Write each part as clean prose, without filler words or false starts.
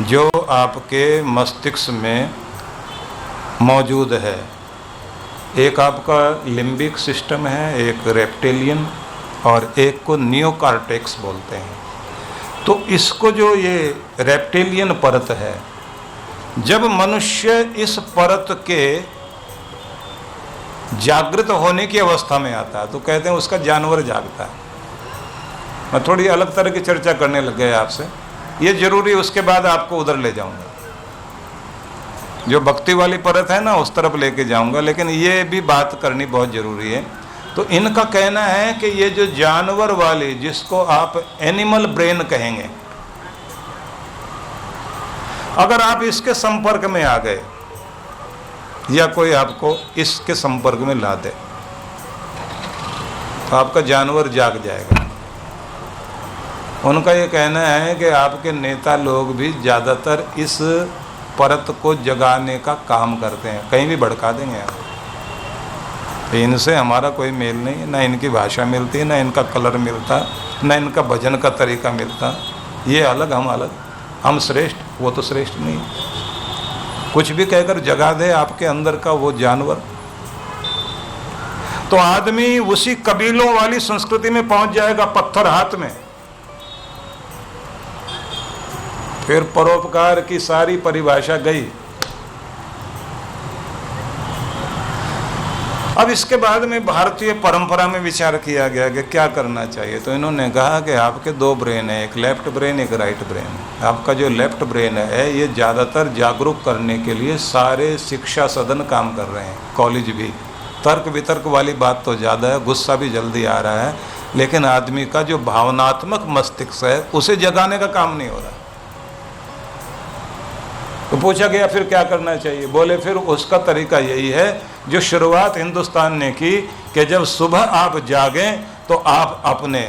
जो आपके मस्तिष्क में मौजूद है। एक आपका लिम्बिक सिस्टम है, एक रेप्टिलियन और एक को नियोकॉर्टेक्स बोलते हैं। तो इसको जो ये रेप्टिलियन परत है, जब मनुष्य इस परत के जागृत होने की अवस्था में आता है तो कहते हैं उसका जानवर जागता है। मैं थोड़ी अलग तरह की चर्चा करने लग गया आपसे, ये जरूरी, उसके बाद आपको उधर ले जाऊंगा, जो भक्ति वाली परत है ना उस तरफ लेके जाऊंगा, लेकिन ये भी बात करनी बहुत जरूरी है। तो इनका कहना है कि ये जो जानवर वाली, जिसको आप एनिमल ब्रेन कहेंगे, अगर आप इसके संपर्क में आ गए या कोई आपको इसके संपर्क में ला दे तो आपका जानवर जाग जाएगा। उनका ये कहना है कि आपके नेता लोग भी ज़्यादातर इस परत को जगाने का काम करते हैं, कहीं भी भड़का देंगे आप। इनसे हमारा कोई मेल नहीं है, ना इनकी भाषा मिलती है, ना इनका कलर मिलता, ना इनका भजन का तरीका मिलता। ये अलग, हम अलग, हम श्रेष्ठ, वो तो श्रेष्ठ नहीं। कुछ भी कहकर जगा दे आपके अंदर का वो जानवर, तो आदमी उसी कबीलों वाली संस्कृति में पहुंच जाएगा, पत्थर हाथ में। फिर परोपकार की सारी परिभाषा गई। अब इसके बाद में भारतीय परंपरा में विचार किया गया कि क्या करना चाहिए। तो इन्होंने कहा कि आपके दो ब्रेन है, एक लेफ्ट ब्रेन, एक राइट ब्रेन। आपका जो लेफ्ट ब्रेन है ये ज़्यादातर जागरूक करने के लिए सारे शिक्षा सदन काम कर रहे हैं, कॉलेज भी। तर्क वितर्क वाली बात तो ज़्यादा है, गुस्सा भी जल्दी आ रहा है, लेकिन आदमी का जो भावनात्मक मस्तिष्क है उसे जगाने का काम नहीं हो रहा। तो पूछा गया फिर क्या करना चाहिए। बोले फिर उसका तरीका यही है जो शुरुआत हिंदुस्तान ने की कि जब सुबह आप जागें तो आप अपने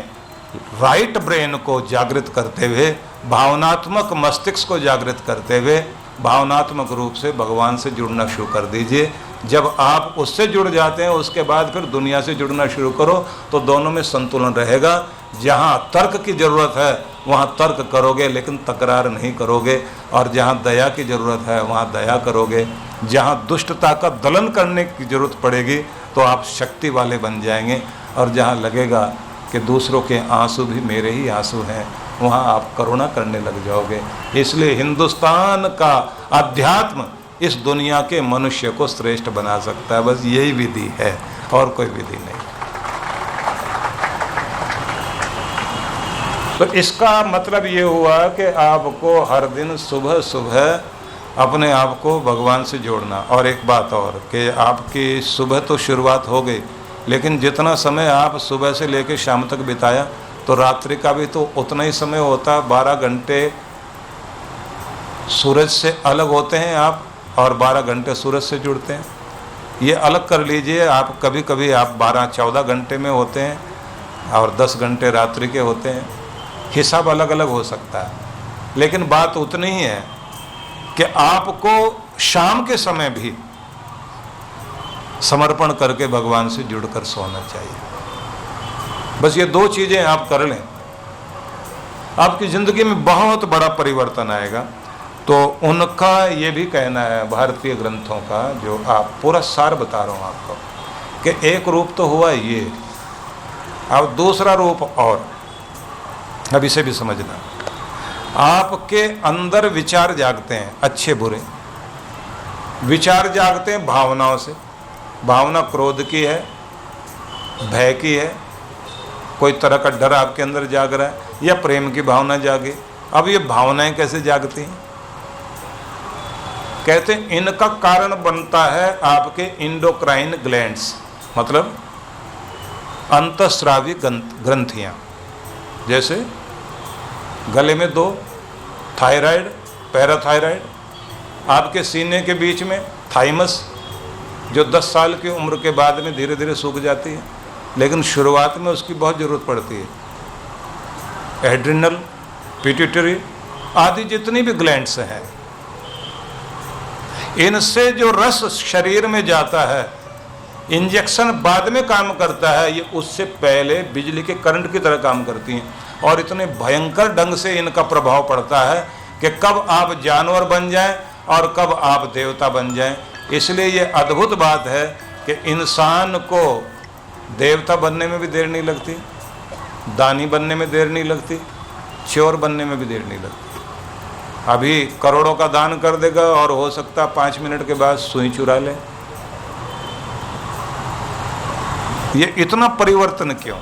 राइट ब्रेन को जागृत करते हुए, भावनात्मक मस्तिष्क को जागृत करते हुए भावनात्मक रूप से भगवान से जुड़ना शुरू कर दीजिए। जब आप उससे जुड़ जाते हैं उसके बाद फिर दुनिया से जुड़ना शुरू करो, तो दोनों में संतुलन रहेगा। जहाँ तर्क की ज़रूरत है वहाँ तर्क करोगे लेकिन तकरार नहीं करोगे, और जहाँ दया की ज़रूरत है वहाँ दया करोगे। जहाँ दुष्टता का दलन करने की ज़रूरत पड़ेगी तो आप शक्ति वाले बन जाएंगे, और जहाँ लगेगा कि दूसरों के आंसू भी मेरे ही आंसू हैं वहाँ आप करुणा करने लग जाओगे। इसलिए हिंदुस्तान का अध्यात्म इस दुनिया के मनुष्य को श्रेष्ठ बना सकता है, बस यही विधि है और कोई विधि नहीं। तो इसका मतलब ये हुआ कि आपको हर दिन सुबह सुबह अपने आप को भगवान से जोड़ना। और एक बात और कि आपकी सुबह तो शुरुआत हो गई, लेकिन जितना समय आप सुबह से लेकर शाम तक बिताया तो रात्रि का भी तो उतना ही समय होता। 12 घंटे सूरज से अलग होते हैं आप, और 12 घंटे सूरज से जुड़ते हैं। ये अलग कर लीजिए आप, कभी कभी आप 12-14 घंटे में होते हैं और 10 घंटे रात्रि के होते हैं, हिसाब अलग अलग हो सकता है, लेकिन बात उतनी ही है कि आपको शाम के समय भी समर्पण करके भगवान से जुड़कर सोना चाहिए। बस ये 2 चीज़ें आप कर लें, आपकी ज़िंदगी में बहुत बड़ा परिवर्तन आएगा। तो उनका ये भी कहना है भारतीय ग्रंथों का, जो आप पूरा सार बता रहा हूँ आपको, कि एक रूप तो हुआ ये, अब दूसरा रूप और, अब इसे भी समझना। आपके अंदर विचार जागते हैं, अच्छे बुरे विचार जागते हैं भावनाओं से। भावना क्रोध की है, भय की है, कोई तरह का डर आपके अंदर जाग रहा है, या प्रेम की भावना जागे। अब ये भावनाएं कैसे जागती हैं? कहते हैं इनका कारण बनता है आपके इंडोक्राइन ग्लैंड्स, मतलब अंतःस्रावी ग्रंथियां। जैसे गले में 2, थायराइड, पैराथायराइड, आपके सीने के बीच में थाइमस, जो 10 साल की उम्र के बाद में धीरे धीरे सूख जाती है, लेकिन शुरुआत में उसकी बहुत ज़रूरत पड़ती है। एड्रिनल, पिट्यूटरी आदि जितनी भी ग्लैंड्स हैं, इनसे जो रस शरीर में जाता है, इंजेक्शन बाद में काम करता है, ये उससे पहले बिजली के करंट की तरह काम करती हैं। और इतने भयंकर ढंग से इनका प्रभाव पड़ता है कि कब आप जानवर बन जाएं और कब आप देवता बन जाएं। इसलिए ये अद्भुत बात है कि इंसान को देवता बनने में भी देर नहीं लगती, दानी बनने में देर नहीं लगती, चोर बनने में भी देर नहीं लगती। अभी करोड़ों का दान कर देगा और हो सकता 5 मिनट के बाद सुई चुरा ले। ये इतना परिवर्तन क्यों?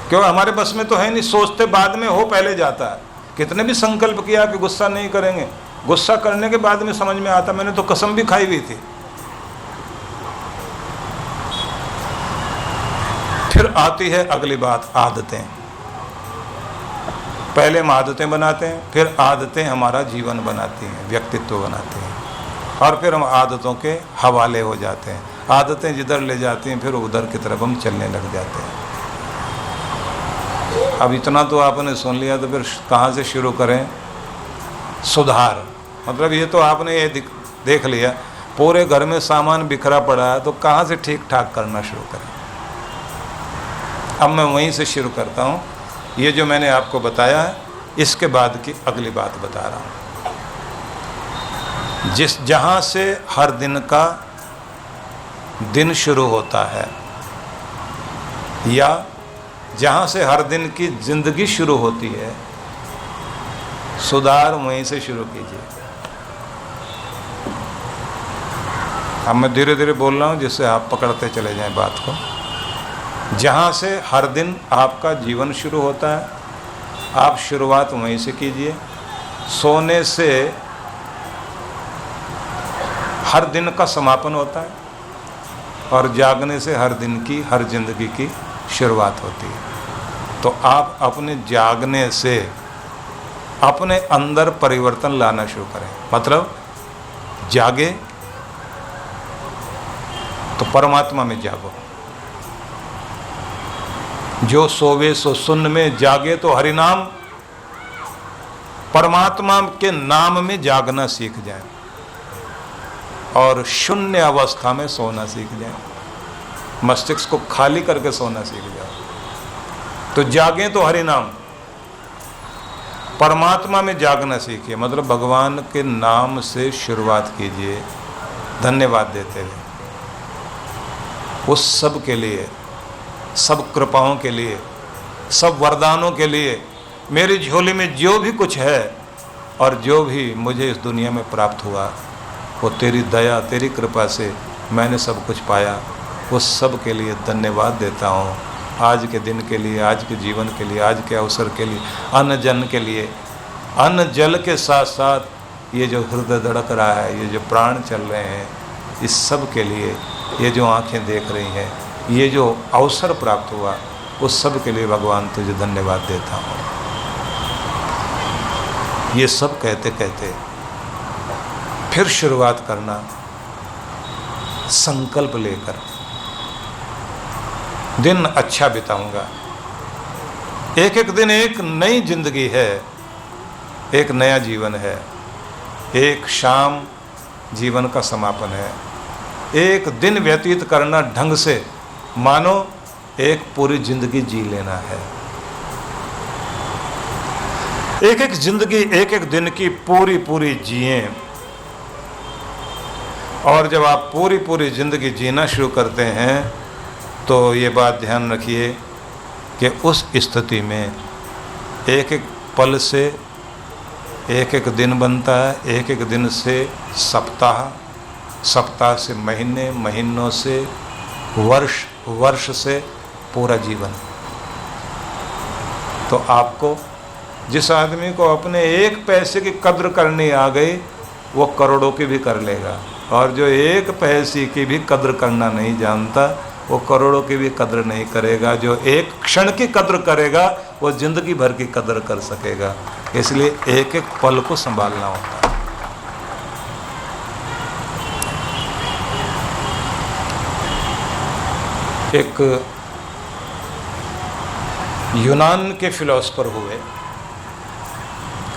क्यों? हमारे बस में तो है नहीं, सोचते बाद में हो पहले जाता है। कितने भी संकल्प किया कि गुस्सा नहीं करेंगे, गुस्सा करने के बाद में समझ में आता मैंने तो कसम भी खाई हुई थी। फिर आती है अगली बात, आदतें। पहले हम आदतें बनाते हैं, फिर आदतें हमारा जीवन बनाती हैं, व्यक्तित्व बनाती हैं, और फिर हम आदतों के हवाले हो जाते हैं। आदतें जिधर ले जाती हैं फिर उधर की तरफ हम चलने लग जाते हैं। अब इतना तो आपने सुन लिया, तो फिर कहाँ से शुरू करें? सुधार। मतलब ये तो आपने ये देख लिया, पूरे घर में सामान बिखरा पड़ा है, तो कहाँ से ठीक ठाक करना शुरू करें? अब मैं वहीं से शुरू करता हूँ। ये जो मैंने आपको बताया है, इसके बाद की अगली बात बता रहा हूँ। जहाँ से हर दिन का दिन शुरू होता है, या जहाँ से हर दिन की जिंदगी शुरू होती है, सुधार वहीं से शुरू कीजिए। अब मैं धीरे धीरे बोल रहा हूँ जिससे आप पकड़ते चले जाएं बात को। जहाँ से हर दिन आपका जीवन शुरू होता है, आप शुरुआत वहीं से कीजिए। सोने से हर दिन का समापन होता है, और जागने से हर दिन की, हर जिंदगी की शुरुआत होती है। तो आप अपने जागने से अपने अंदर परिवर्तन लाना शुरू करें। मतलब जागे तो परमात्मा में जागो। जो सोवे सो सुन में, जागे तो हरि नाम। परमात्मा के नाम में जागना सीख जाए और शून्य अवस्था में सोना सीख जाए, मस्तिष्क को खाली करके सोना सीख जाए। तो जागे तो हरि नाम, परमात्मा में जागना सीखिए। मतलब भगवान के नाम से शुरुआत कीजिए, धन्यवाद देते हुए उस सब के लिए, सब कृपाओं के लिए, सब वरदानों के लिए। मेरी झोली में जो भी कुछ है और जो भी मुझे इस दुनिया में प्राप्त हुआ, वो तेरी दया, तेरी कृपा से मैंने सब कुछ पाया। उस सब के लिए धन्यवाद देता हूँ। आज के दिन के लिए, आज के जीवन के लिए, आज के अवसर के लिए, अन्न जन के लिए, अन्न जल के साथ साथ ये जो हृदय धड़क रहा है, ये जो प्राण चल रहे हैं, इस सब के लिए, ये जो आंखें देख रही हैं, ये जो अवसर प्राप्त हुआ, उस सब के लिए भगवान तुझे धन्यवाद देता हूँ। ये सब कहते कहते फिर शुरुआत करना संकल्प लेकर, दिन अच्छा बिताऊंगा। एक एक दिन एक नई जिंदगी है, एक नया जीवन है। एक शाम जीवन का समापन है। एक दिन व्यतीत करना ढंग से, मानो एक पूरी जिंदगी जी लेना है। एक एक जिंदगी, एक एक दिन की पूरी पूरी जिए। और जब आप पूरी पूरी जिंदगी जीना शुरू करते हैं, तो ये बात ध्यान रखिए कि उस स्थिति में एक एक पल से एक एक दिन बनता है, एक एक दिन से सप्ताह, सप्ताह से महीने, महीनों से वर्ष, वर्ष से पूरा जीवन। तो आपको, जिस आदमी को अपने एक पैसे की कद्र करनी आ गई, वो करोड़ों की भी कर लेगा। और जो एक पैसे की भी कद्र करना नहीं जानता, वो करोड़ों की भी कद्र नहीं करेगा। जो एक क्षण की कद्र करेगा, वो जिंदगी भर की कद्र कर सकेगा। इसलिए एक एक पल को संभालना होता है। एक यूनान के फिलोसफर हुए,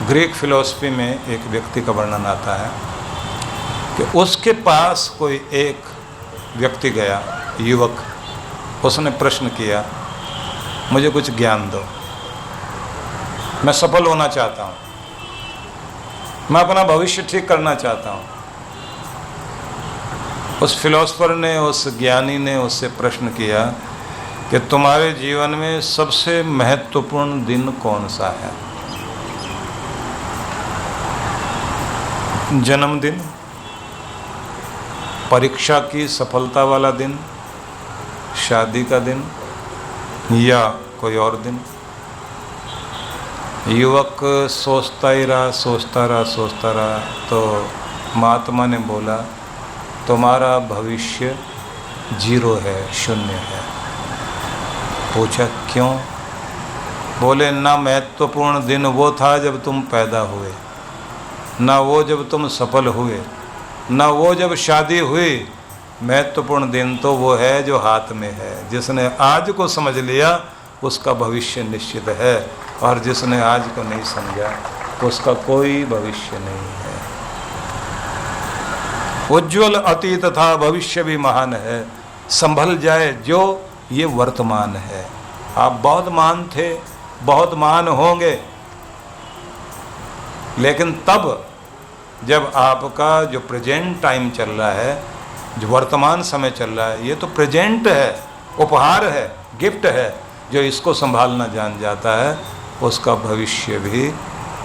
ग्रीक फिलॉसफी में एक व्यक्ति का वर्णन आता है कि उसके पास कोई एक व्यक्ति गया, युवक। उसने प्रश्न किया, मुझे कुछ ज्ञान दो, मैं सफल होना चाहता हूँ। मैं अपना भविष्य ठीक करना चाहता हूँ। उस फिलोसफर ने, उस ज्ञानी ने उससे प्रश्न किया कि तुम्हारे जीवन में सबसे महत्वपूर्ण दिन कौन सा है? जन्मदिन, परीक्षा की सफलता वाला दिन, शादी का दिन या कोई और दिन? युवक सोचता ही रहा, सोचता रहा तो महात्मा ने बोला तुम्हारा भविष्य 0 है, 0 है। पूछा क्यों? बोले ना महत्वपूर्ण दिन वो था जब तुम पैदा हुए, ना वो जब तुम सफल हुए, ना वो जब शादी हुई। महत्वपूर्ण दिन तो वो है जो हाथ में है। जिसने आज को समझ लिया उसका भविष्य निश्चित है, और जिसने आज को नहीं समझा उसका कोई भविष्य नहीं है। उज्ज्वल अतीत था, भविष्य भी महान है। संभल जाए जो ये वर्तमान है। आप बहुत महान थे, बहुत महान होंगे, लेकिन तब जब आपका जो प्रेजेंट टाइम चल रहा है, जो वर्तमान समय चल रहा है, ये तो प्रेजेंट है, उपहार है, गिफ्ट है। जो इसको संभालना जान जाता है उसका भविष्य भी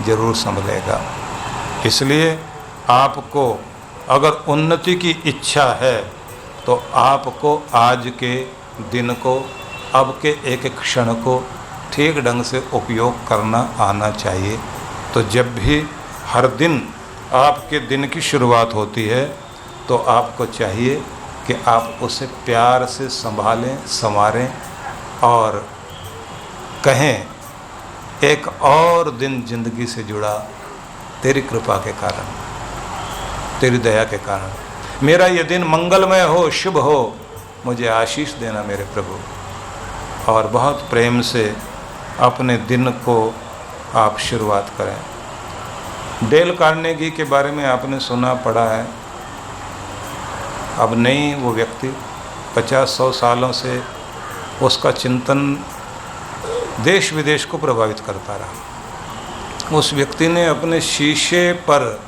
जरूर संभलेगा। इसलिए आपको अगर उन्नति की इच्छा है तो आपको आज के दिन को, अब के एक एक क्षण को ठीक ढंग से उपयोग करना आना चाहिए। तो जब भी हर दिन आपके दिन की शुरुआत होती है तो आपको चाहिए कि आप उसे प्यार से संभालें, संवारें और कहें एक और दिन जिंदगी से जुड़ा तेरी कृपा के कारण, तेरी दया के कारण। मेरा ये दिन मंगलमय हो, शुभ हो, मुझे आशीष देना मेरे प्रभु। और बहुत प्रेम से अपने दिन को आप शुरुआत करें। डेल कार्नेगी के बारे में आपने सुना, पढ़ा है। अब नहीं वो व्यक्ति, 50-100 सालों से उसका चिंतन देश विदेश को प्रभावित करता रहा। उस व्यक्ति ने अपने शीशे पर,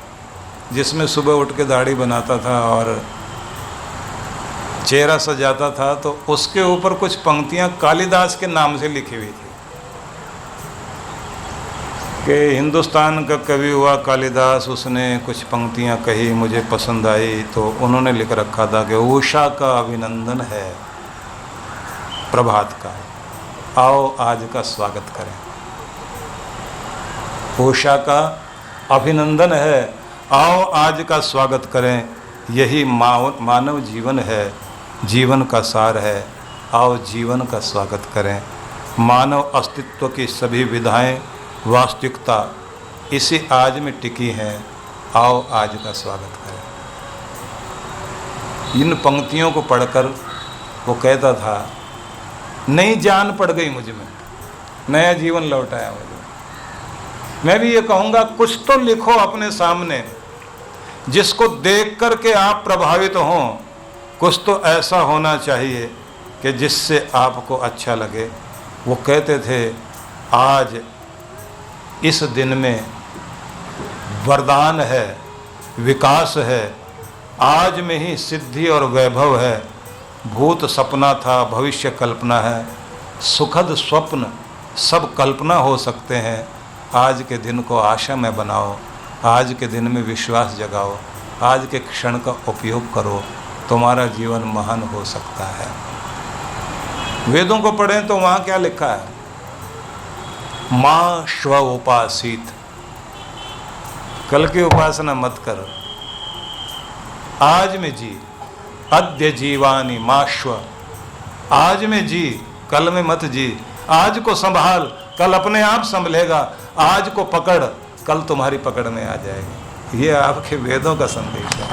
जिसमें सुबह उठ के दाढ़ी बनाता था और चेहरा सजाता था, तो उसके ऊपर कुछ पंक्तियां कालिदास के नाम से लिखी हुई थी कि हिंदुस्तान का कवि हुआ कालिदास, उसने कुछ पंक्तियां कही, मुझे पसंद आई, तो उन्होंने लिख रखा था कि उषा का अभिनंदन है प्रभात का, आओ आज का स्वागत करें। उषा का अभिनंदन है, आओ आज का स्वागत करें। यही मानव जीवन है, जीवन का सार है, आओ जीवन का स्वागत करें। मानव अस्तित्व की सभी विधाएं, वास्तविकता इसी आज में टिकी हैं, आओ आज का स्वागत करें। इन पंक्तियों को पढ़कर वो कहता था नई जान पड़ गई मुझ में, नया जीवन लौट आया मुझे। मैं भी ये कहूँगा कुछ तो लिखो अपने सामने जिसको देख कर के आप प्रभावित हों। कुछ तो ऐसा होना चाहिए कि जिससे आपको अच्छा लगे। वो कहते थे आज इस दिन में वरदान है, विकास है, आज में ही सिद्धि और वैभव है। भूत सपना था, भविष्य कल्पना है, सुखद स्वप्न सब कल्पना हो सकते हैं। आज के दिन को आशामय बनाओ, आज के दिन में विश्वास जगाओ, आज के क्षण का उपयोग करो, तुम्हारा जीवन महान हो सकता है। वेदों को पढ़ें तो वहाँ क्या लिखा है? माँ श्व उपासित, कल की उपासना मत करो, आज में जी। अद्य जीवानी माश्व, आज में जी, कल में मत जी। आज को संभाल, कल अपने आप संभलेगा। आज को पकड़, कल तुम्हारी पकड़ में आ जाएगी। ये आपके वेदों का संदेश है।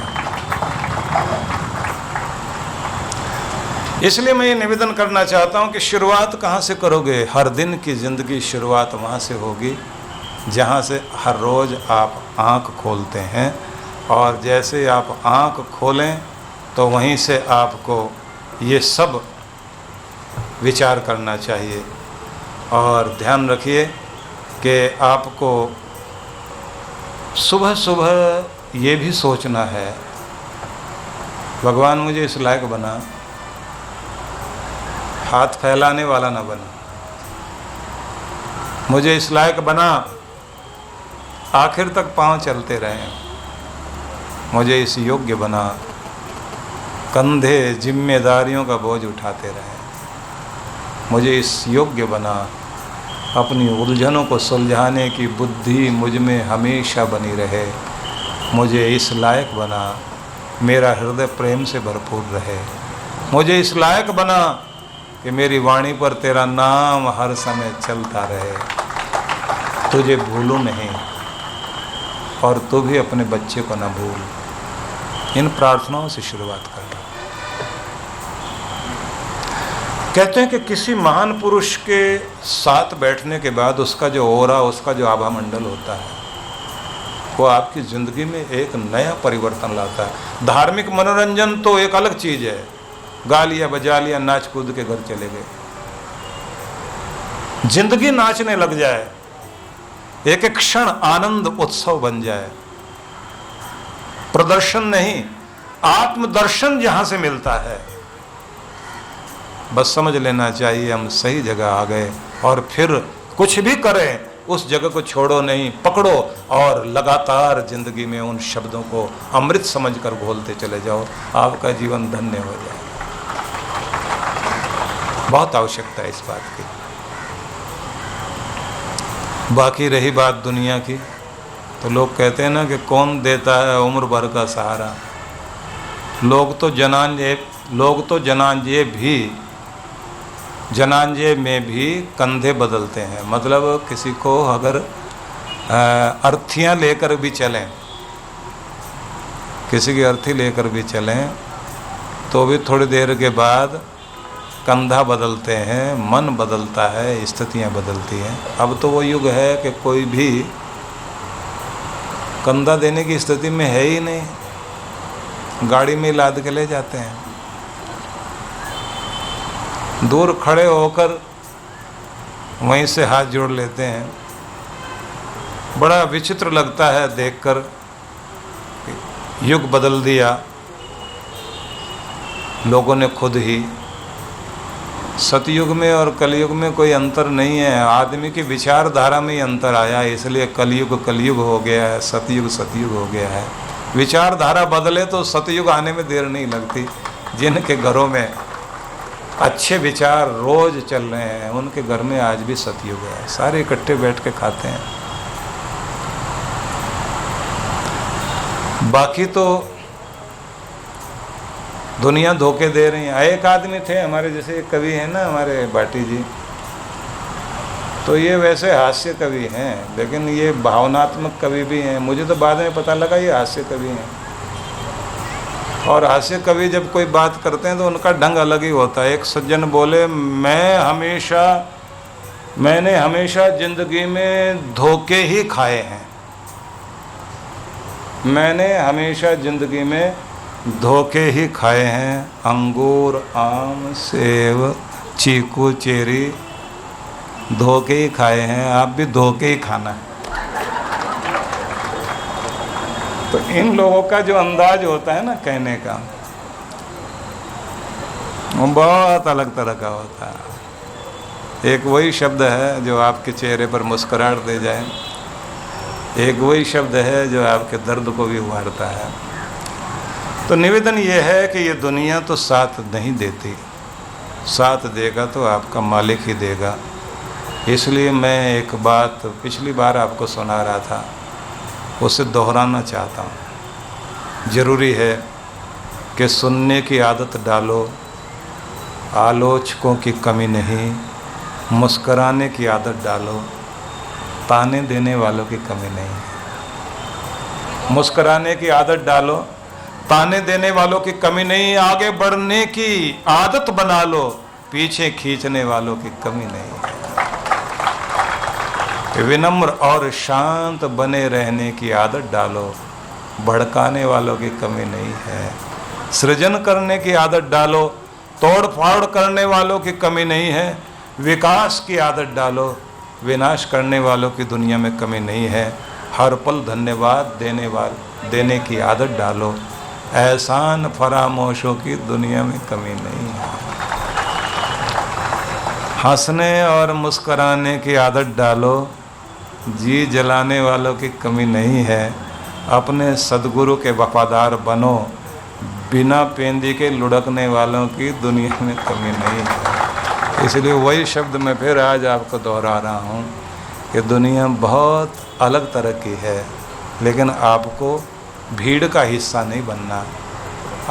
इसलिए मैं ये निवेदन करना चाहता हूँ कि शुरुआत कहाँ से करोगे? हर दिन की ज़िंदगी शुरुआत वहाँ से होगी जहाँ से हर रोज़ आप आँख खोलते हैं। और जैसे आप आँख खोलें तो वहीं से आपको ये सब विचार करना चाहिए। और ध्यान रखिए कि आपको सुबह सुबह ये भी सोचना है, भगवान मुझे इस लायक बना, हाथ फैलाने वाला ना बना, मुझे इस लायक बना आखिर तक पांव चलते रहें, मुझे इस योग्य बना कंधे जिम्मेदारियों का बोझ उठाते रहें, मुझे इस योग्य बना अपनी उलझनों को सुलझाने की बुद्धि मुझ में हमेशा बनी रहे, मुझे इस लायक बना मेरा हृदय प्रेम से भरपूर रहे, मुझे इस लायक बना कि मेरी वाणी पर तेरा नाम हर समय चलता रहे, तुझे भूलूं नहीं और तू भी अपने बच्चे को न भूल। इन प्रार्थनाओं से शुरुआत कर। कहते हैं कि किसी महान पुरुष के साथ बैठने के बाद उसका जो ओरा, उसका जो आभा मंडल होता है, वो आपकी ज़िंदगी में एक नया परिवर्तन लाता है। धार्मिक मनोरंजन तो एक अलग चीज़ है, गा लिया बजा लिया नाच कूद के घर चले गए। जिंदगी नाचने लग जाए, एक एक क्षण आनंद उत्सव बन जाए, प्रदर्शन नहीं आत्मदर्शन जहां से मिलता है, बस समझ लेना चाहिए हम सही जगह आ गए। और फिर कुछ भी करें उस जगह को छोड़ो नहीं, पकड़ो और लगातार जिंदगी में उन शब्दों को अमृत समझकर घोलते चले जाओ, आपका जीवन धन्य हो जाए। बहुत आवश्यकता है इस बात की। बाकी रही बात दुनिया की, तो लोग कहते हैं ना कि कौन देता है उम्र भर का सहारा। लोग तो जनांजे में भी कंधे बदलते हैं। मतलब किसी को अगर अर्थियां लेकर भी चलें, किसी की अर्थी लेकर भी चलें तो भी थोड़ी देर के बाद कंधा बदलते हैं, मन बदलता है, स्थितियां बदलती हैं। अब तो वो युग है कि कोई भी कंधा देने की स्थिति में है ही नहीं, गाड़ी में लाद के ले जाते हैं। दूर खड़े होकर वहीं से हाथ जोड़ लेते हैं। बड़ा विचित्र लगता है देखकर, युग बदल दिया लोगों ने खुद ही। सतयुग में और कलयुग में कोई अंतर नहीं है, आदमी की विचारधारा में ही अंतर आया, इसलिए कलयुग हो गया है, सतयुग हो गया है। विचारधारा बदले तो सतयुग आने में देर नहीं लगती। जिनके घरों में अच्छे विचार रोज चल रहे हैं उनके घर में आज भी सतयुग है, सारे इकट्ठे बैठ के खाते हैं। बाकी तो दुनिया धोखे दे रही है। एक आदमी थे हमारे जैसे कवि हैं ना, हमारे भाटी जी, तो ये वैसे हास्य कवि हैं लेकिन ये भावनात्मक कवि भी हैं। मुझे तो बाद में पता लगा ये हास्य कवि हैं। और हास्य कवि जब कोई बात करते हैं तो उनका ढंग अलग ही होता है। एक सज्जन बोले, मैंने हमेशा जिंदगी में धोखे ही खाए हैं, मैंने हमेशा जिंदगी में धोखे ही खाए हैं। अंगूर, आम, सेब, चीकू, चेरी धोखे ही खाए हैं, आप भी धोखे ही खाना है। तो इन लोगों का जो अंदाज होता है ना कहने का, वो बहुत अलग तरह का होता है। एक वही शब्द है जो आपके चेहरे पर मुस्कुराहट दे जाए, एक वही शब्द है जो आपके दर्द को भी उभारता है। तो निवेदन ये है कि ये दुनिया तो साथ नहीं देती, साथ देगा तो आपका मालिक ही देगा। इसलिए मैं एक बात पिछली बार आपको सुना रहा था, उसे दोहराना चाहता हूँ। ज़रूरी है कि सुनने की आदत डालो, आलोचकों की कमी नहीं, मुस्कराने की आदत डालो, ताने देने वालों की कमी नहीं। मुस्कराने की आदत डालो, ताने देने वालों की कमी नहीं, आगे बढ़ने की आदत बना लो, पीछे खींचने वालों की कमी नहीं है। विनम्र और शांत बने रहने की आदत डालो, भड़काने वालों की कमी नहीं है। सृजन करने की आदत डालो, तोड़ फाड़ करने वालों की कमी नहीं है। विकास की आदत डालो, विनाश करने वालों की दुनिया में कमी नहीं है। हर पल धन्यवाद देने की आदत डालो। एहसान फरामोशों की दुनिया में कमी नहीं है। हंसने और मुस्कराने की आदत डालो। जी जलाने वालों की कमी नहीं है। अपने सद्गुरु के वफादार बनो। बिना पेंदी के लुढ़कने वालों की दुनिया में कमी नहीं है। इसलिए वही शब्द मैं फिर आज आपको दोहरा रहा हूँ कि दुनिया बहुत अलग तरह की है, लेकिन आपको भीड़ का हिस्सा नहीं बनना।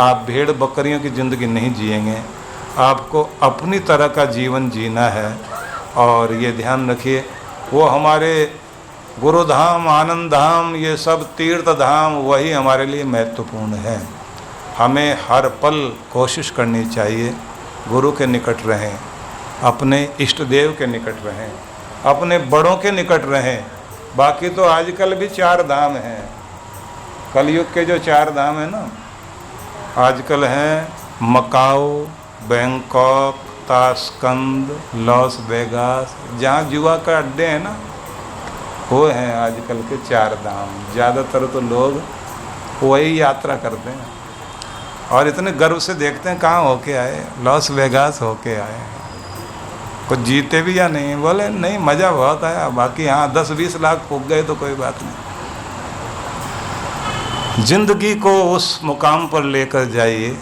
आप भेड़ बकरियों की ज़िंदगी नहीं जिएंगे, आपको अपनी तरह का जीवन जीना है। और ये ध्यान रखिए, वो हमारे गुरुधाम, आनंद धाम, ये सब तीर्थ धाम वही हमारे लिए महत्वपूर्ण है। हमें हर पल कोशिश करनी चाहिए गुरु के निकट रहें, अपने इष्ट देव के निकट रहें, अपने बड़ों के निकट रहें। बाकी तो आजकल भी 4 धाम हैं। कलयुग के जो 4 धाम हैं ना, आजकल हैं Macau, Bangkok, Tashkent, Las Vegas, जहाँ जुआ का अड्डे हैं ना, वो हैं आजकल के 4 धाम। ज़्यादातर तो लोग वही यात्रा करते हैं और इतने गर्व से देखते हैं कहाँ होके आए, लॉस वेगास होके आए। कुछ जीते भी या नहीं, बोले नहीं मज़ा बहुत आया, बाकी हाँ 10-20 लाख फूक गए तो कोई बात नहीं। जिंदगी को उस मुकाम पर लेकर जाइए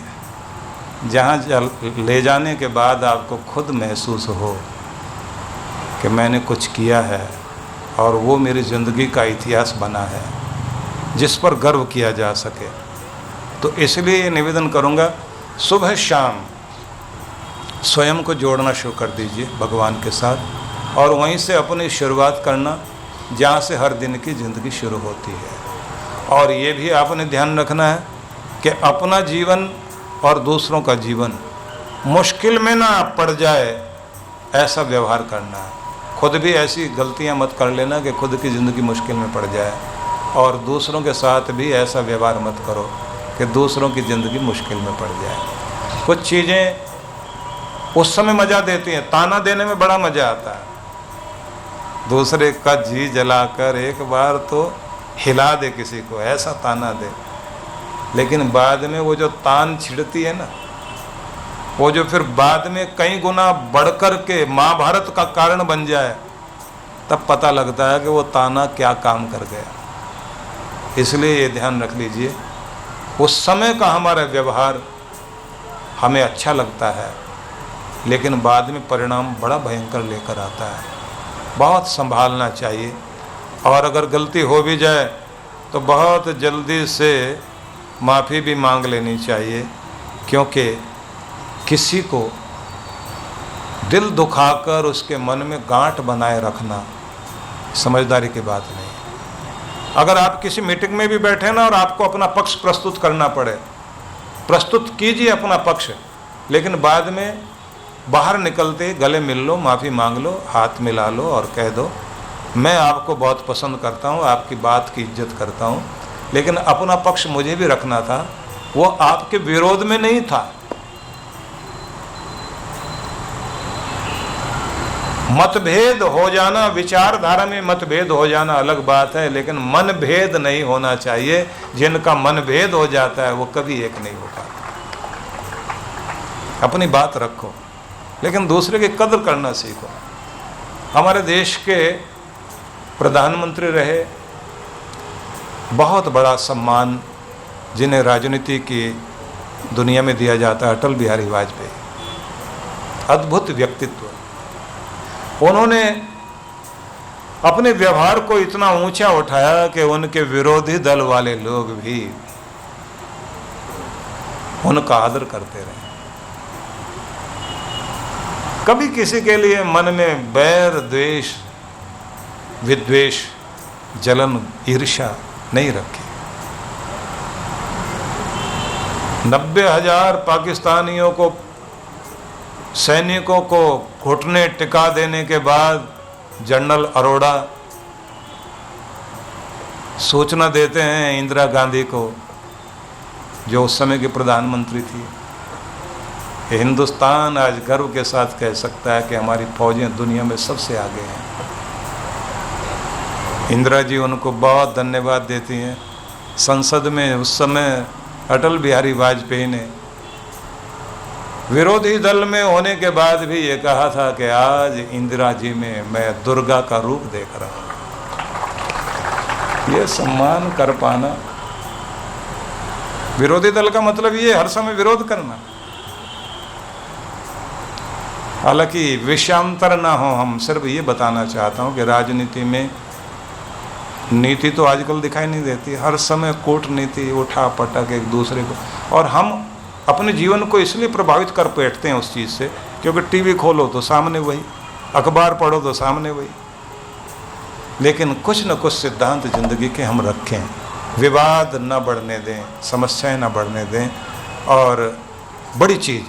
जहाँ ले जाने के बाद आपको खुद महसूस हो कि मैंने कुछ किया है और वो मेरी ज़िंदगी का इतिहास बना है जिस पर गर्व किया जा सके। तो इसलिए निवेदन करूँगा, सुबह शाम स्वयं को जोड़ना शुरू कर दीजिए भगवान के साथ, और वहीं से अपनी शुरुआत करना जहाँ से हर दिन की ज़िंदगी शुरू होती है। और ये भी आपने ध्यान रखना है कि अपना जीवन और दूसरों का जीवन मुश्किल में ना पड़ जाए, ऐसा व्यवहार करना है। खुद भी ऐसी गलतियां मत कर लेना कि खुद की ज़िंदगी मुश्किल में पड़ जाए, और दूसरों के साथ भी ऐसा व्यवहार मत करो कि दूसरों की ज़िंदगी मुश्किल में पड़ जाए। कुछ चीज़ें उस समय मज़ा देती हैं, ताना देने में बड़ा मज़ा आता है। दूसरे का जी जलाकर एक बार तो हिला दे किसी को, ऐसा ताना दे, लेकिन बाद में वो जो तान छिड़ती है ना, वो जो फिर बाद में कई गुना बढ़कर के महाभारत का कारण बन जाए, तब पता लगता है कि वो ताना क्या काम कर गया। इसलिए ये ध्यान रख लीजिए, उस समय का हमारा व्यवहार हमें अच्छा लगता है, लेकिन बाद में परिणाम बड़ा भयंकर लेकर आता है। बहुत संभालना चाहिए, और अगर गलती हो भी जाए तो बहुत जल्दी से माफ़ी भी मांग लेनी चाहिए, क्योंकि किसी को दिल दुखाकर उसके मन में गांठ बनाए रखना समझदारी की बात नहीं। अगर आप किसी मीटिंग में भी बैठे ना और आपको अपना पक्ष प्रस्तुत करना पड़े, प्रस्तुत कीजिए अपना पक्ष, लेकिन बाद में बाहर निकलते गले मिल लो, माफ़ी मांग लो, हाथ मिला लो और कह दो मैं आपको बहुत पसंद करता हूँ, आपकी बात की इज्जत करता हूँ, लेकिन अपना पक्ष मुझे भी रखना था, वो आपके विरोध में नहीं था। मतभेद हो जाना, विचारधारा में मतभेद हो जाना अलग बात है, लेकिन मन भेद नहीं होना चाहिए। जिनका मन भेद हो जाता है वो कभी एक नहीं हो पाता। अपनी बात रखो, लेकिन दूसरे की कदर करना सीखो। हमारे देश के प्रधानमंत्री रहे, बहुत बड़ा सम्मान जिन्हें राजनीति की दुनिया में दिया जाता है, अटल बिहारी वाजपेयी। अद्भुत व्यक्तित्व। उन्होंने अपने व्यवहार को इतना ऊंचा उठाया कि उनके विरोधी दल वाले लोग भी उनका आदर करते रहे। कभी किसी के लिए मन में बैर, द्वेष, विद्वेष, जलन, ईर्ष्या नहीं रखी। 90,000 पाकिस्तानियों को, सैनिकों को घुटने टिका देने के बाद जनरल अरोड़ा सूचना देते हैं इंदिरा गांधी को, जो उस समय की प्रधानमंत्री थी, कि हिंदुस्तान आज गर्व के साथ कह सकता है कि हमारी फौजें दुनिया में सबसे आगे हैं। इंदिरा जी उनको बहुत धन्यवाद देती हैं। संसद में उस समय अटल बिहारी वाजपेयी ने विरोधी दल में होने के बाद भी ये कहा था कि आज इंदिरा जी में मैं दुर्गा का रूप देख रहा हूँ। ये सम्मान कर पाना, विरोधी दल का मतलब ये हर समय विरोध करना। हालांकि विषयांतर ना हो, हम सिर्फ ये बताना चाहता हूँ कि राजनीति में नीति तो आजकल दिखाई नहीं देती, हर समय कूटनीति, उठा पटक एक दूसरे को, और हम अपने जीवन को इसलिए प्रभावित कर बैठते हैं उस चीज़ से क्योंकि टीवी खोलो तो सामने वही, अखबार पढ़ो तो सामने वही। लेकिन कुछ न कुछ सिद्धांत जिंदगी के हम रखें, विवाद न बढ़ने दें, समस्याएं न बढ़ने दें, और बड़ी चीज़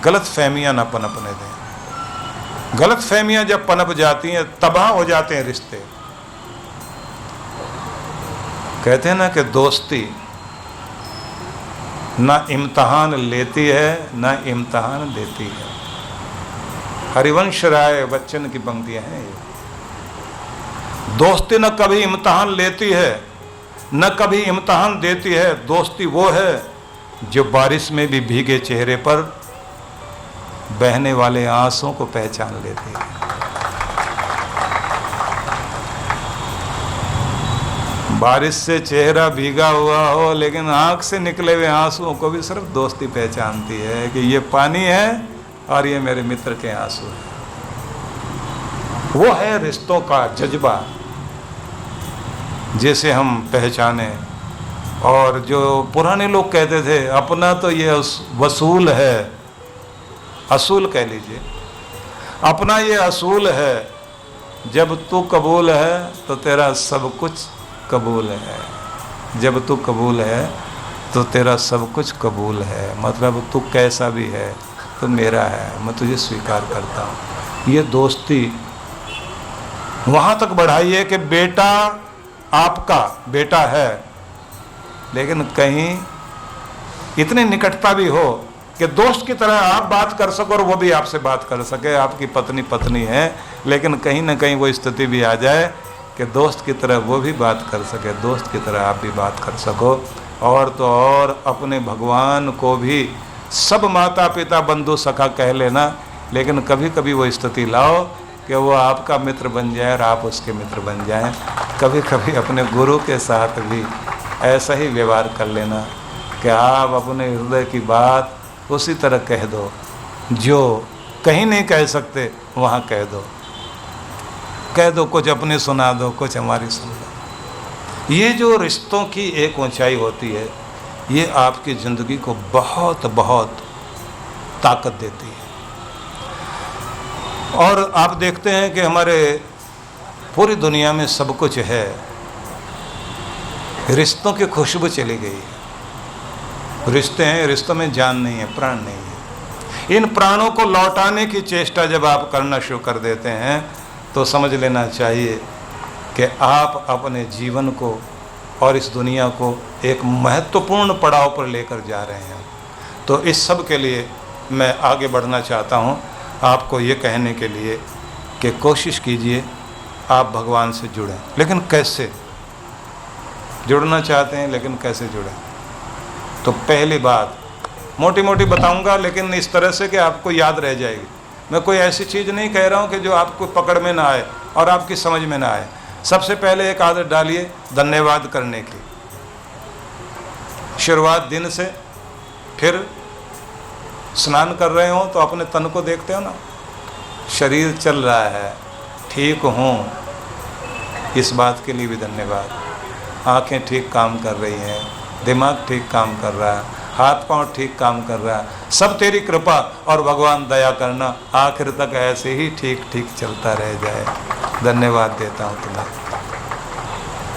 गलत फहमियाँ न पनपने दें। गलत फहमियाँ जब पनप जाती हैं तबाह हो जाते हैं रिश्ते। कहते हैं ना कि दोस्ती ना इम्तहान लेती है ना इम्तहान देती है। हरिवंश राय बच्चन की पंक्तियां हैं ये। दोस्ती न कभी इम्तहान लेती है न कभी इम्तहान देती है। दोस्ती वो है जो बारिश में भी भीगे चेहरे पर बहने वाले आंसुओं को पहचान लेती है। बारिश से चेहरा भीगा हुआ हो लेकिन आंख से निकले हुए आंसुओं को भी सिर्फ दोस्ती पहचानती है कि ये पानी है और ये मेरे मित्र के आंसू हैं। वो है रिश्तों का जज्बा जिसे हम पहचाने। और जो पुराने लोग कहते थे अपना तो ये वसूल है, असूल कह लीजिए, अपना ये असूल है, जब तू कबूल है तो तेरा सब कुछ कबूल है। जब तू कबूल है तो तेरा सब कुछ कबूल है। मतलब तू कैसा भी है तो मेरा है, मैं तुझे स्वीकार करता हूँ। ये दोस्ती वहाँ तक बढ़ाइए कि बेटा आपका बेटा है लेकिन कहीं इतनी निकटता भी हो कि दोस्त की तरह आप बात कर सको और वो भी आपसे बात कर सके। आपकी पत्नी पत्नी है लेकिन कहीं ना कहीं वो स्थिति भी आ जाए कि दोस्त की तरह वो भी बात कर सके, दोस्त की तरह आप भी बात कर सको। और तो और अपने भगवान को भी सब माता पिता बंधु सखा कह लेना, लेकिन कभी कभी वो स्थिति लाओ कि वो आपका मित्र बन जाए और आप उसके मित्र बन जाएं। कभी कभी अपने गुरु के साथ भी ऐसा ही व्यवहार कर लेना कि आप अपने हृदय की बात उसी तरह कह दो, जो कहीं नहीं कह सकते वहाँ कह दो। कह दो, कुछ अपने सुना दो, कुछ हमारी सुन दो। ये जो रिश्तों की एक ऊंचाई होती है ये आपकी ज़िंदगी को बहुत बहुत ताकत देती है। और आप देखते हैं कि हमारे पूरी दुनिया में सब कुछ है, रिश्तों की खुशबू चली गई है। रिश्ते हैं, रिश्तों में जान नहीं है, प्राण नहीं है। इन प्राणों को लौटाने की चेष्टा जब आप करना शुरू कर देते हैं तो समझ लेना चाहिए कि आप अपने जीवन को और इस दुनिया को एक महत्वपूर्ण पड़ाव पर लेकर जा रहे हैं। तो इस सब के लिए मैं आगे बढ़ना चाहता हूँ, आपको ये कहने के लिए कि कोशिश कीजिए आप भगवान से जुड़ें। लेकिन कैसे जुड़ना चाहते हैं, लेकिन कैसे जुड़ें? तो पहली बात मोटी मोटी बताऊंगा लेकिन इस तरह से कि आपको याद रह जाएगी। मैं कोई ऐसी चीज़ नहीं कह रहा हूँ कि जो आपको पकड़ में ना आए और आपकी समझ में ना आए। सबसे पहले एक आदत डालिए धन्यवाद करने की। शुरुआत दिन से, फिर स्नान कर रहे हो तो अपने तन को देखते हो ना, शरीर चल रहा है, ठीक हूँ, इस बात के लिए भी धन्यवाद। आँखें ठीक काम कर रही हैं, दिमाग ठीक काम कर रहा है, हाथ पांव ठीक काम कर रहा है, सब तेरी कृपा और भगवान दया करना आखिर तक ऐसे ही ठीक ठीक चलता रह जाए। धन्यवाद देता हूँ तुम्हें।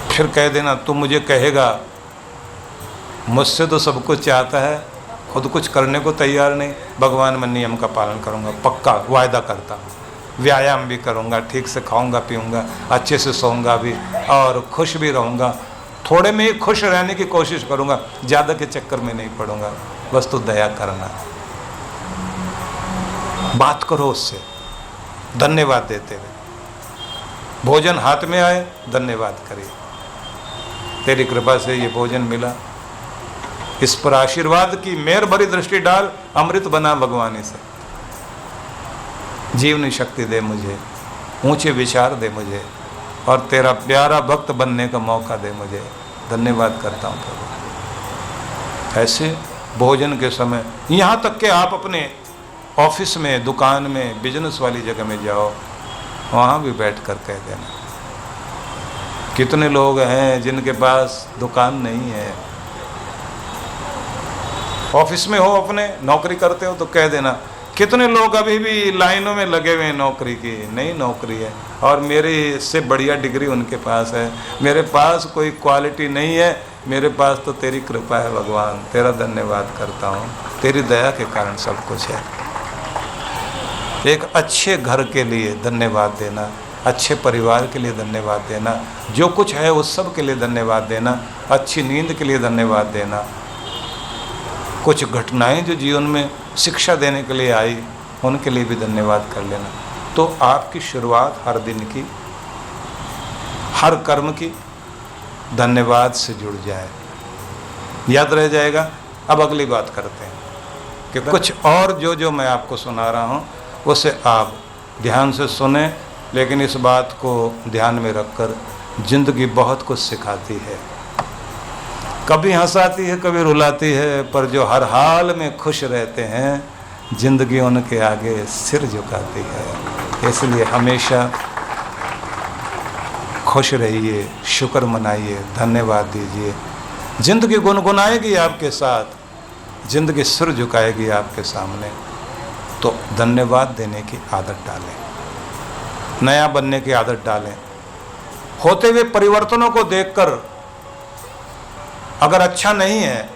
फिर कह देना, तू मुझे कहेगा मुझसे तो सब कुछ चाहता है, खुद कुछ करने को तैयार नहीं। भगवान मैं नियम का पालन करूँगा, पक्का वायदा करता हूँ। व्यायाम भी करूँगा, ठीक से खाऊँगा पीऊँगा, अच्छे से सोऊंगा भी और खुश भी रहूँगा। थोड़े में ही खुश रहने की कोशिश करूँगा, ज़्यादा के चक्कर में नहीं पड़ूँगा। बस तो दया करना, बात करो उससे धन्यवाद देते हुए। भोजन हाथ में आए, धन्यवाद करिए, तेरी कृपा से ये भोजन मिला, इस पर आशीर्वाद की मेहर भरी दृष्टि डाल, अमृत बना भगवान से, जीवनी शक्ति दे मुझे, ऊंचे विचार दे मुझे, और तेरा प्यारा भक्त बनने का मौका दे मुझे। धन्यवाद करता हूँ प्रभु। ऐसे भोजन के समय, यहाँ तक कि आप अपने ऑफिस में, दुकान में, बिजनेस वाली जगह में जाओ, वहाँ भी बैठ कर कह देना। कितने लोग हैं जिनके पास दुकान नहीं है, ऑफिस में हो, अपने नौकरी करते हो तो कह देना। कितने लोग अभी भी लाइनों में लगे हुए हैं नौकरी की, नई नौकरी है और मेरी से बढ़िया डिग्री उनके पास है, मेरे पास कोई क्वालिटी नहीं है, मेरे पास तो तेरी कृपा है भगवान, तेरा धन्यवाद करता हूँ, तेरी दया के कारण सब कुछ है। एक अच्छे घर के लिए धन्यवाद देना, अच्छे परिवार के लिए धन्यवाद देना, जो कुछ है उस सब के लिए धन्यवाद देना, अच्छी नींद के लिए धन्यवाद देना, कुछ घटनाएं जो जीवन में शिक्षा देने के लिए आई उनके लिए भी धन्यवाद कर लेना। तो आपकी शुरुआत हर दिन की, हर कर्म की धन्यवाद से जुड़ जाए, याद रह जाएगा। अब अगली बात करते हैं कि कुछ और जो मैं आपको सुना रहा हूँ उसे आप ध्यान से सुने, लेकिन इस बात को ध्यान में रखकर जिंदगी बहुत कुछ सिखाती है, कभी हंसाती है, कभी रुलाती है, पर जो हर हाल में खुश रहते हैं जिंदगी उनके आगे सिर झुकाती है। इसलिए हमेशा खुश रहिए, शुक्र मनाइए, धन्यवाद दीजिए। जिंदगी गुनगुनाएगी आपके साथ, जिंदगी सिर झुकाएगी आपके सामने। तो धन्यवाद देने की आदत डालें, नया बनने की आदत डालें। होते हुए परिवर्तनों को देखकर अगर अच्छा नहीं है,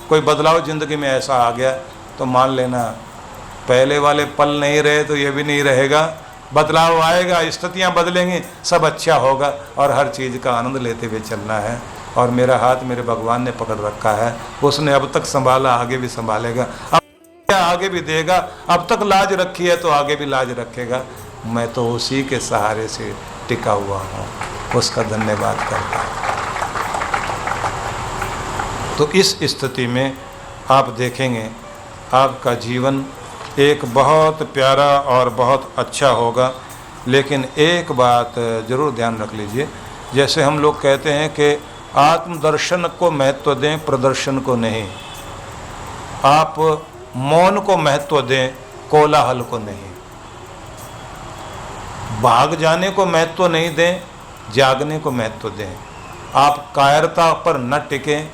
कोई बदलाव ज़िंदगी में ऐसा आ गया, तो मान लेना पहले वाले पल नहीं रहे तो ये भी नहीं रहेगा, बदलाव आएगा, स्थितियाँ बदलेंगी, सब अच्छा होगा और हर चीज़ का आनंद लेते हुए चलना है। और मेरा हाथ मेरे भगवान ने पकड़ रखा है, उसने अब तक संभाला, आगे भी संभालेगा, अब आगे भी देगा। अब तक लाज रखी है तो आगे भी लाज रखेगा। मैं तो उसी के सहारे से टिका हुआ हूँ, उसका धन्यवाद करता हूँ। तो इस स्थिति में आप देखेंगे आपका जीवन एक बहुत प्यारा और बहुत अच्छा होगा। लेकिन एक बात ज़रूर ध्यान रख लीजिए, जैसे हम लोग कहते हैं कि आत्मदर्शन को महत्व दें, प्रदर्शन को नहीं। आप मौन को महत्व दें, कोलाहल को नहीं। भाग जाने को महत्व नहीं दें, जागने को महत्व दें। आप कायरता पर न टिकें,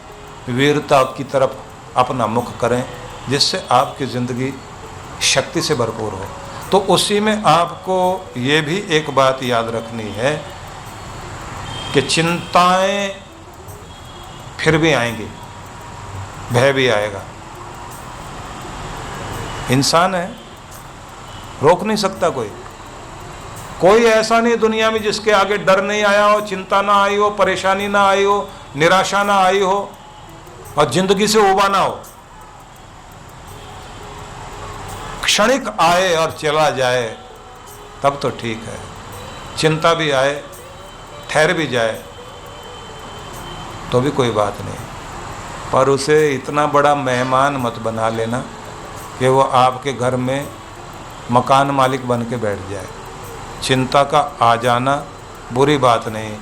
वीरता की तरफ अपना मुख करें, जिससे आपकी ज़िंदगी शक्ति से भरपूर हो। तो उसी में आपको ये भी एक बात याद रखनी है कि चिंताएं फिर भी आएंगी, भय भी आएगा। इंसान है, रोक नहीं सकता कोई। कोई ऐसा नहीं दुनिया में जिसके आगे डर नहीं आया हो, चिंता ना आई हो, परेशानी ना आई हो, निराशा ना आई हो और जिंदगी से उबा ना हो। क्षणिक आए और चला जाए तब तो ठीक है, चिंता भी आए, ठहर भी जाए तो भी कोई बात नहीं, पर उसे इतना बड़ा मेहमान मत बना लेना कि वो आपके घर में मकान मालिक बन के बैठ जाए। चिंता का आ जाना बुरी बात नहीं,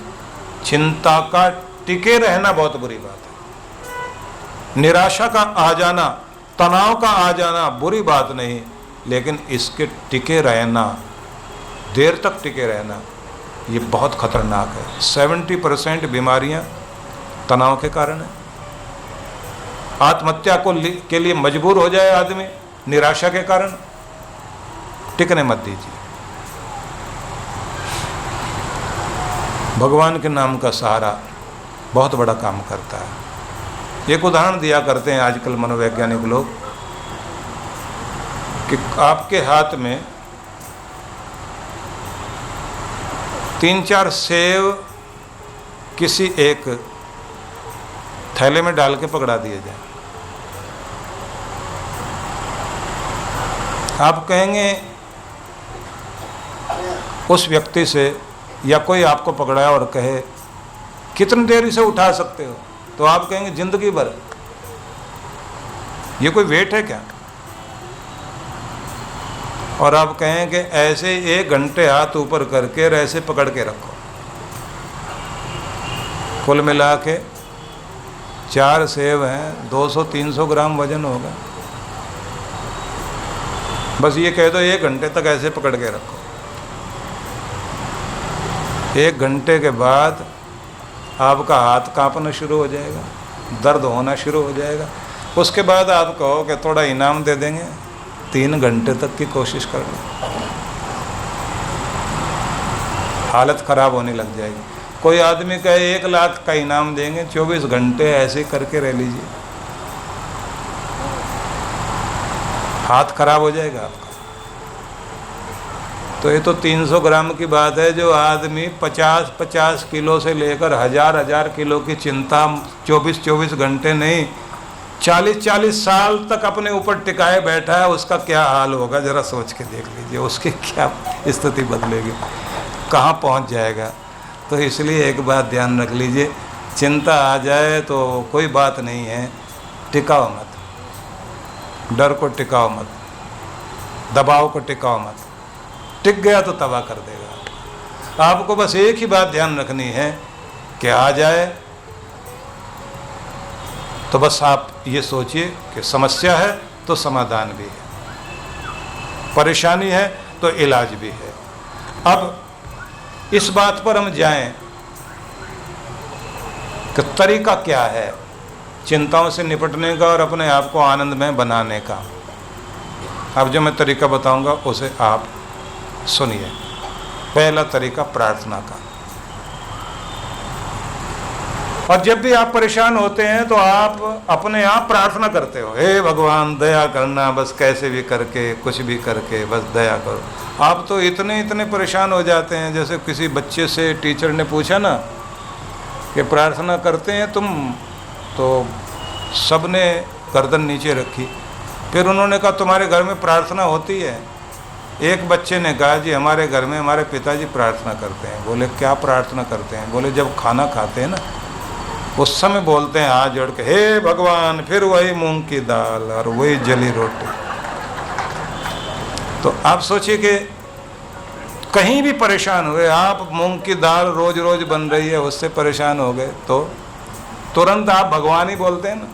चिंता का टिके रहना बहुत बुरी बात है। निराशा का आ जाना, तनाव का आ जाना बुरी बात नहीं, लेकिन इसके टिके रहना, देर तक टिके रहना, ये बहुत खतरनाक है। 70% बीमारियां तनाव के कारण है। आत्महत्या के लिए मजबूर हो जाए आदमी निराशा के कारण, टिकने मत दीजिए। भगवान के नाम का सहारा बहुत बड़ा काम करता है। एक उदाहरण दिया करते हैं आजकल मनोवैज्ञानिक लोग कि आपके हाथ में 3-4 सेब किसी एक थैले में डाल के पकड़ा दिए जाए। आप कहेंगे उस व्यक्ति से या कोई आपको पकड़ाए और कहे कितनी देर इसे उठा सकते हो, तो आप कहेंगे जिंदगी भर। ये कोई वेट है क्या? और आप कहें कि ऐसे 1 घंटे हाथ ऊपर करके और ऐसे पकड़ के रखो, कुल मिला के 4 सेब हैं, 200-300 ग्राम वजन होगा। बस ये कह दो 1 घंटे तक ऐसे पकड़ के रखो। 1 घंटे के बाद आपका हाथ कांपना शुरू हो जाएगा, दर्द होना शुरू हो जाएगा। उसके बाद आप कहो कि थोड़ा इनाम दे देंगे, 3 घंटे तक की कोशिश कर लो, हालत ख़राब होने लग जाएगी। कोई आदमी कहे 1 लाख का इनाम देंगे, 24 घंटे ऐसे करके रह लीजिए, हाथ खराब हो जाएगा आपका। तो ये तो 300 ग्राम की बात है। जो आदमी 50-50 किलो से लेकर 1000-1000 किलो की चिंता 24-24 घंटे नहीं 40-40 साल तक अपने ऊपर टिकाए बैठा है, उसका क्या हाल होगा जरा सोच के देख लीजिए, उसकी क्या स्थिति बदलेगी, कहाँ पहुँच जाएगा। तो इसलिए एक बात ध्यान रख लीजिए, चिंता आ जाए तो कोई बात नहीं है, टिकाओ मत, डर को टिकाओ मत, दबाव को टिकाओ मत। टिक गया तो तबाह कर देगा। आपको बस एक ही बात ध्यान रखनी है कि आ जाए तो बस आप ये सोचिए कि समस्या है तो समाधान भी है, परेशानी है तो इलाज भी है। अब इस बात पर हम जाएं कि तरीका क्या है चिंताओं से निपटने का और अपने आप को आनंदमय बनाने का। अब जो मैं तरीका बताऊंगा उसे आप सुनिए। पहला तरीका प्रार्थना का। और जब भी आप परेशान होते हैं तो आप अपने आप प्रार्थना करते हो, हे भगवान दया करना, बस कैसे भी करके कुछ भी करके बस दया करो। आप तो इतने परेशान हो जाते हैं, जैसे किसी बच्चे से टीचर ने पूछा ना कि प्रार्थना करते हैं तुम, तो सबने गर्दन नीचे रखी। फिर उन्होंने कहा तुम्हारे घर में प्रार्थना होती है? एक बच्चे ने कहा जी हमारे घर में हमारे पिताजी प्रार्थना करते हैं। बोले क्या प्रार्थना करते हैं? बोले जब खाना खाते हैं ना उस समय बोलते हैं हाथ जोड़ के, हे भगवान, फिर वही मूंग की दाल और वही जली रोटी। तो आप सोचिए कि कहीं भी परेशान हुए आप, मूंग की दाल रोज रोज बन रही है उससे परेशान हो गए तो तुरंत आप भगवान ही बोलते हैं ना।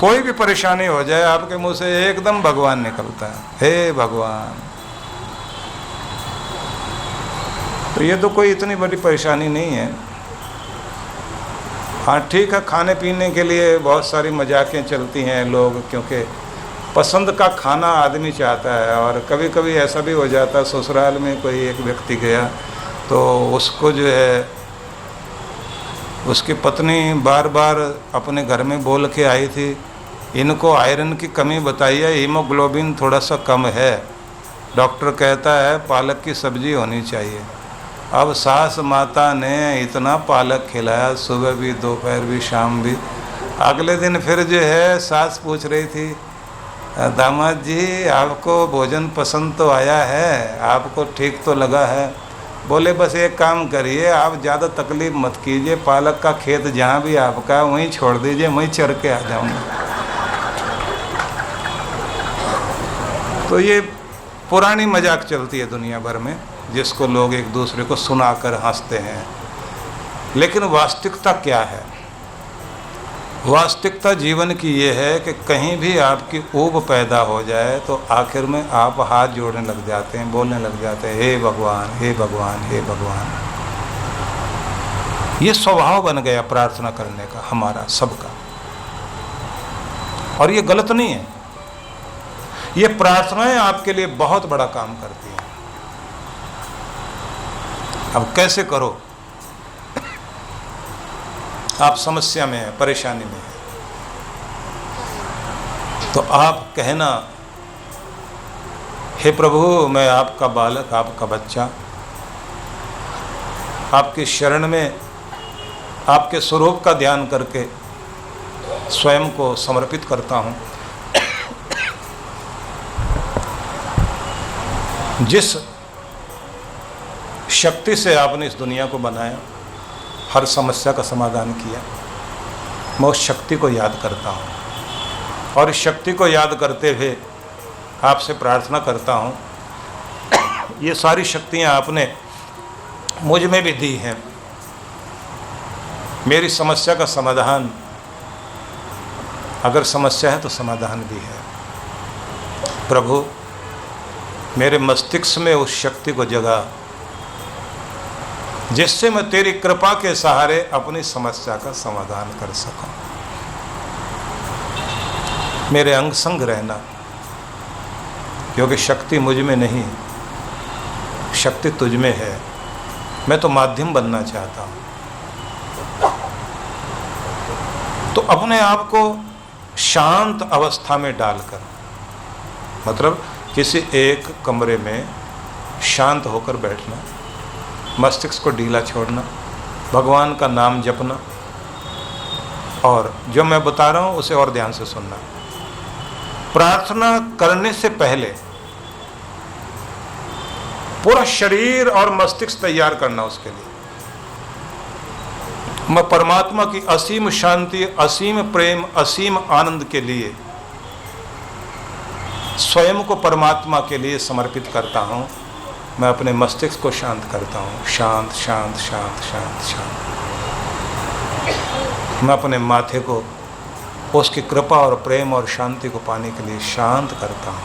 कोई भी परेशानी हो जाए आपके मुंह से एकदम भगवान निकलता है, हे भगवान। तो ये तो कोई इतनी बड़ी परेशानी नहीं है। हाँ ठीक है, खाने पीने के लिए बहुत सारी मजाकें चलती हैं लोग, क्योंकि पसंद का खाना आदमी चाहता है। और कभी कभी ऐसा भी हो जाता है, ससुराल में कोई एक व्यक्ति गया तो उसको जो है उसकी पत्नी बार बार अपने घर में बोल के आई थी, इनको आयरन की कमी बताई है, हीमोग्लोबिन थोड़ा सा कम है, डॉक्टर कहता है पालक की सब्जी होनी चाहिए। अब सास माता ने इतना पालक खिलाया, सुबह भी दोपहर भी शाम भी। अगले दिन फिर जो है सास पूछ रही थी, दामाद जी आपको भोजन पसंद तो आया है, आपको ठीक तो लगा है? बोले बस एक काम करिए, आप ज़्यादा तकलीफ़ मत कीजिए, पालक का खेत जहाँ भी आपका है वहीं छोड़ दीजिए, वहीं चर के आ जाऊँगा। तो ये पुरानी मजाक चलती है दुनिया भर में, जिसको लोग एक दूसरे को सुनाकर हंसते हैं। लेकिन वास्तविकता क्या है? वास्तविकता जीवन की ये है कि कहीं भी आपकी ऊब पैदा हो जाए तो आखिर में आप हाथ जोड़ने लग जाते हैं, बोलने लग जाते हैं, हे भगवान, हे भगवान, हे भगवान। ये स्वभाव बन गया प्रार्थना करने का हमारा सबका, और ये गलत नहीं है। ये प्रार्थनाएं आपके लिए बहुत बड़ा काम करती हैं। अब कैसे करो? आप समस्या में हैं, परेशानी में हैं, तो आप कहना, हे प्रभु मैं आपका बालक, आपका बच्चा, आपकी शरण में आपके स्वरूप का ध्यान करके स्वयं को समर्पित करता हूँ। जिस शक्ति से आपने इस दुनिया को बनाया, हर समस्या का समाधान किया। मैं उस शक्ति को याद करता हूँ और इस शक्ति को याद करते हुए आपसे प्रार्थना करता हूँ, ये सारी शक्तियाँ आपने मुझ में भी दी हैं। मेरी समस्या का समाधान, अगर समस्या है तो समाधान भी है। प्रभु, मेरे मस्तिष्क में उस शक्ति को जगा जिससे मैं तेरी कृपा के सहारे अपनी समस्या का समाधान कर सकूं। मेरे अंग संग रहना, क्योंकि शक्ति मुझ में नहीं, शक्ति तुझ में है। मैं तो माध्यम बनना चाहता हूं। तो अपने आप को शांत अवस्था में डालकर, मतलब किसी एक कमरे में शांत होकर बैठना, मस्तिष्क को ढीला छोड़ना, भगवान का नाम जपना, और जो मैं बता रहा हूँ उसे और ध्यान से सुनना। प्रार्थना करने से पहले पूरा शरीर और मस्तिष्क तैयार करना उसके लिए। मैं परमात्मा की असीम शांति, असीम प्रेम, असीम आनंद के लिए स्वयं को परमात्मा के लिए समर्पित करता हूँ। मैं अपने मस्तिष्क को शांत करता हूँ। शांत शांत शांत शांत शांत। मैं अपने माथे को उसकी कृपा और प्रेम और शांति को पाने के लिए शांत करता हूँ।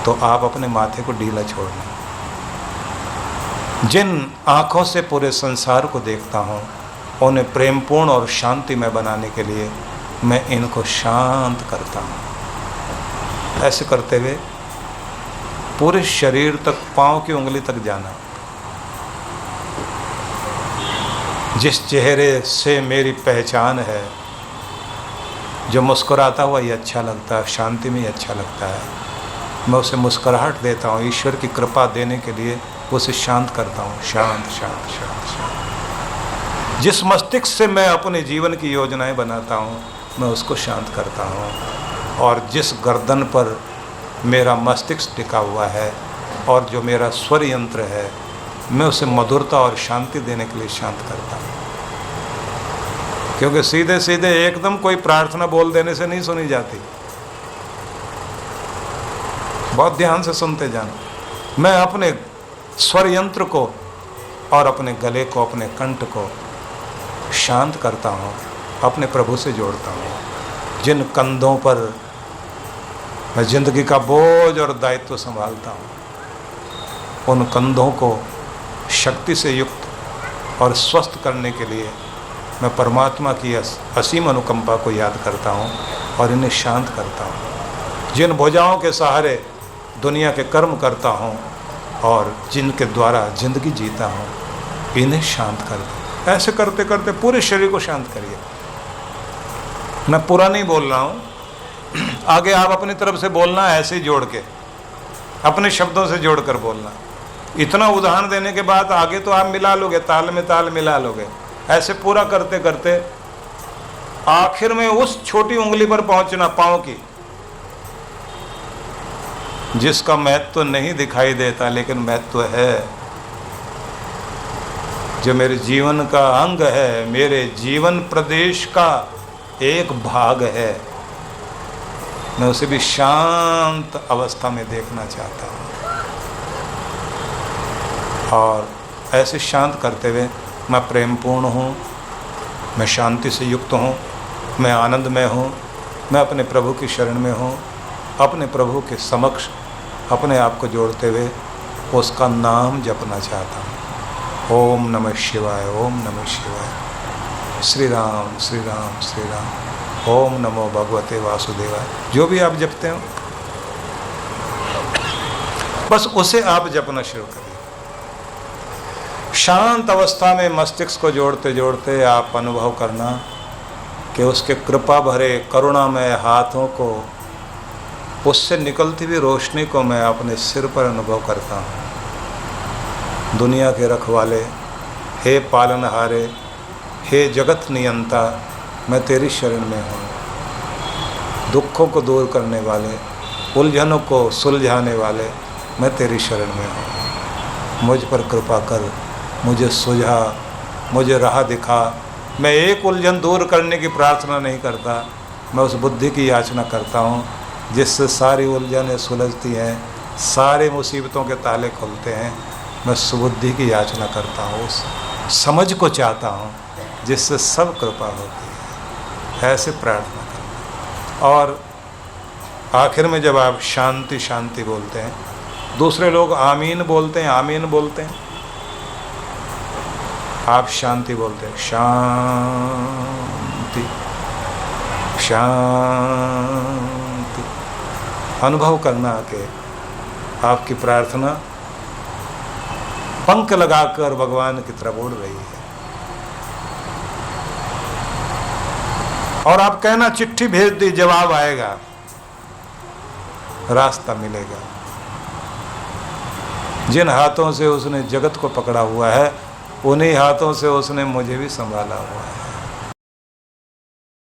तो आप अपने माथे को ढीला छोड़ना। जिन आँखों से पूरे संसार को देखता हूँ, उन्हें प्रेमपूर्ण और शांतिमय बनाने के लिए मैं इनको शांत करता हूँ। ऐसे करते हुए पूरे शरीर तक, पाँव की उंगली तक जाना। जिस चेहरे से मेरी पहचान है, जो मुस्कुराता हुआ ही अच्छा लगता है, शांति में ही अच्छा लगता है, मैं उसे मुस्कुराहट देता हूँ। ईश्वर की कृपा देने के लिए उसे शांत करता हूँ। शांत शांत शांत शांत। जिस मस्तिष्क से मैं अपने जीवन की योजनाएं बनाता हूँ, मैं उसको शांत करता हूँ। और जिस गर्दन पर मेरा मस्तिष्क टिका हुआ है और जो मेरा स्वर यंत्र है, मैं उसे मधुरता और शांति देने के लिए शांत करता हूँ। क्योंकि सीधे सीधे एकदम कोई प्रार्थना बोल देने से नहीं सुनी जाती। बहुत ध्यान से सुनते जाना। मैं अपने स्वर यंत्र को और अपने गले को, अपने कंठ को शांत करता हूँ, अपने प्रभु से जोड़ता हूँ। जिन कंधों पर मैं जिंदगी का बोझ और दायित्व संभालता हूँ, उन कंधों को शक्ति से युक्त और स्वस्थ करने के लिए मैं परमात्मा की असीम अनुकंपा को याद करता हूँ और इन्हें शांत करता हूँ। जिन भुजाओं के सहारे दुनिया के कर्म करता हूँ और जिनके द्वारा जिंदगी जीता हूँ, इन्हें शांत कर दो। ऐसे करते करते पूरे शरीर को शांत करिए। मैं पूरा नहीं बोल रहा हूँ, आगे आप अपनी तरफ से बोलना, ऐसे ही जोड़ के, अपने शब्दों से जोड़कर बोलना। इतना उदाहरण देने के बाद आगे तो आप मिला लोगे, ताल में ताल मिला लोगे। ऐसे पूरा करते करते आखिर में उस छोटी उंगली पर पहुंचना, पांव की, जिसका महत्व नहीं दिखाई देता लेकिन महत्व है, जो मेरे जीवन का अंग है, मेरे जीवन प्रदेश का एक भाग है। मैं उसे भी शांत अवस्था में देखना चाहता हूँ। और ऐसे शांत करते हुए मैं प्रेमपूर्ण हूँ, मैं शांति से युक्त हूँ, मैं आनंदमय हूँ, मैं अपने प्रभु की शरण में हूँ। अपने प्रभु के समक्ष अपने आप को जोड़ते हुए उसका नाम जपना चाहता हूँ। ओम नमः शिवाय, ओम नमः शिवाय। श्री राम श्री राम श्री राम। ओम नमो भगवते वासुदेवाय। जो भी आप जपते हो, बस उसे आप जपना शुरू करिए। शांत अवस्था में मस्तिष्क को जोड़ते जोड़ते आप अनुभव करना कि उसके कृपा भरे करुणामय हाथों को, उससे निकलती हुई रोशनी को मैं अपने सिर पर अनुभव करता हूँ। दुनिया के रखवाले, हे पालनहारे, हे जगत नियंता, मैं तेरी शरण में हूँ। दुखों को दूर करने वाले, उलझनों को सुलझाने वाले, मैं तेरी शरण में हूँ। मुझ पर कृपा कर, मुझे सुझा, मुझे राह दिखा। मैं एक उलझन दूर करने की प्रार्थना नहीं करता, मैं उस बुद्धि की याचना करता हूँ जिससे सारी उलझनें सुलझती हैं, सारे मुसीबतों के ताले खुलते हैं। मैं सुबुद्धि की याचना करता हूँ, उस समझ को चाहता हूँ जिससे सब कृपा होती है। ऐसे प्रार्थना करना। और आखिर में जब आप शांति शांति बोलते हैं, दूसरे लोग आमीन बोलते हैं, आमीन बोलते हैं, आप शांति बोलते हैं, शांति शांति। अनुभव करना कि आपकी प्रार्थना पंख लगाकर भगवान की तरफ उड़ रही है। और आप कहना चिट्ठी भेज दी, जवाब आएगा, रास्ता मिलेगा। जिन हाथों से उसने जगत को पकड़ा हुआ है, उन्हीं हाथों से उसने मुझे भी संभाला हुआ है।